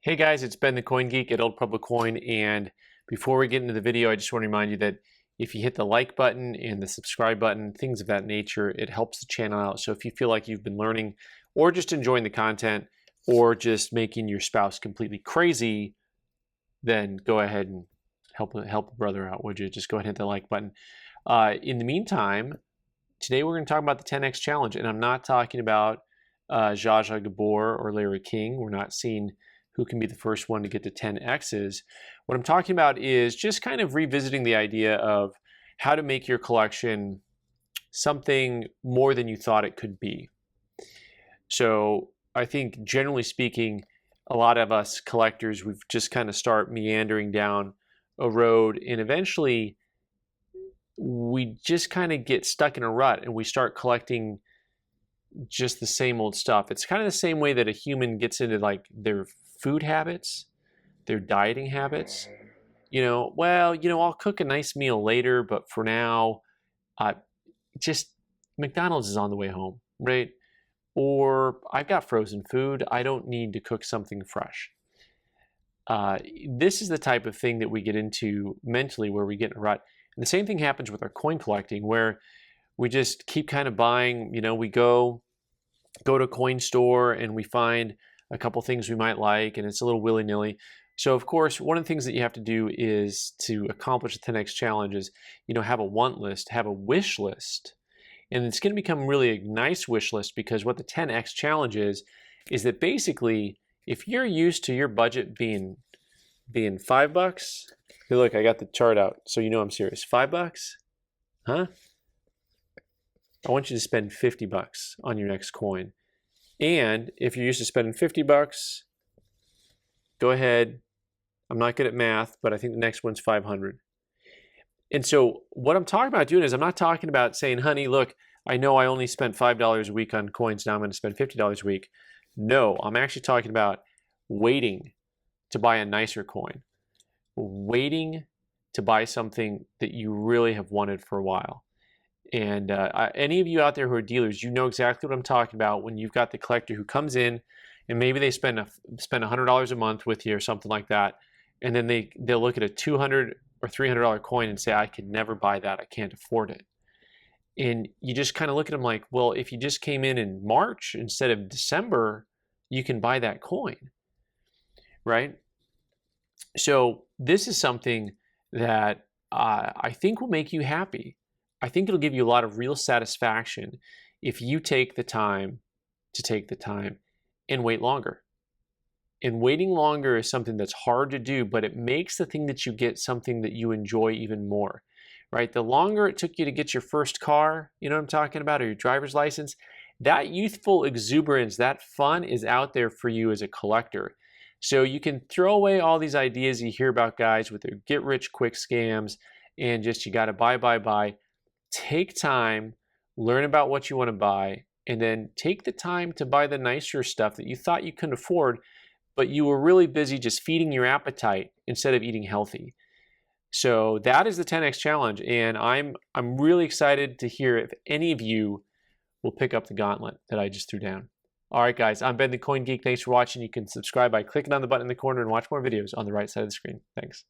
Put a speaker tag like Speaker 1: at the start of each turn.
Speaker 1: Hey guys, it's Ben the Coin Geek at Old Pueblo Coin, and before we get into the video, I just want to remind you that if you hit the like button and the subscribe button, things of that nature, it helps the channel out. So if you feel like you've been learning or just enjoying the content or just making your spouse completely crazy, then go ahead and help a brother out, would you? Just go ahead and hit the like button. In the meantime, today we're going to talk about the 10x challenge, and I'm not talking about Zsa Zsa Gabor or Larry King. We're not seeing who can be the first one to get to 10x's. What I'm talking about is just kind of revisiting the idea of how to make your collection something more than you thought it could be. So I think generally speaking, a lot of us collectors, we've just kind of start meandering down a road, and eventually we just kind of get stuck in a rut and we start collecting just the same old stuff. It's kind of the same way that a human gets into like their food habits, their dieting habits. I'll cook a nice meal later, but for now, just McDonald's is on the way home, right? Or I've got frozen food. I don't need to cook something fresh. This is the type of thing that we get into mentally where we get in a rut. And the same thing happens with our coin collecting, where we just keep kind of buying. We go to a coin store and we find a couple things we might like, and it's a little willy-nilly. So of course, one of the things that you have to do is to accomplish the 10x challenge is, have a want list, have a wish list. And it's going to become really a nice wish list, because what the 10x challenge is that basically, if you're used to your budget being $5, hey, look, I got the chart out, so I'm serious. $5? Huh? I want you to spend $50 on your next coin. And if you're used to spending $50, go ahead. I'm not good at math, but I think the next one's 500. And so what I'm talking about doing is, I'm not talking about saying, honey, look, I know I only spent $5 a week on coins. Now I'm going to spend $50 a week. No, I'm actually talking about waiting to buy a nicer coin. Waiting to buy something that you really have wanted for a while. And any of you out there who are dealers, you know exactly what I'm talking about when you've got the collector who comes in and maybe they spend $100 a month with you or something like that, and then they'll look at a $200 or $300 coin and say, I could never buy that, I can't afford it. And you just kind of look at them like, well, if you just came in March instead of December, you can buy that coin, right? So this is something that I think will make you happy. I think it'll give you a lot of real satisfaction if you take the time and wait longer. And waiting longer is something that's hard to do, but it makes the thing that you get something that you enjoy even more, right? The longer it took you to get your first car, you know what I'm talking about, or your driver's license, that youthful exuberance, that fun is out there for you as a collector. So you can throw away all these ideas you hear about guys with their get-rich-quick scams and just you got to buy. Take time, learn about what you want to buy, and then take the time to buy the nicer stuff that you thought you couldn't afford, but you were really busy just feeding your appetite instead of eating healthy. So that is the 10x challenge, and I'm really excited to hear if any of you will pick up the gauntlet that I just threw down. All right, guys, I'm Ben the Coin Geek. Thanks for watching. You can subscribe by clicking on the button in the corner and watch more videos on the right side of the screen. Thanks.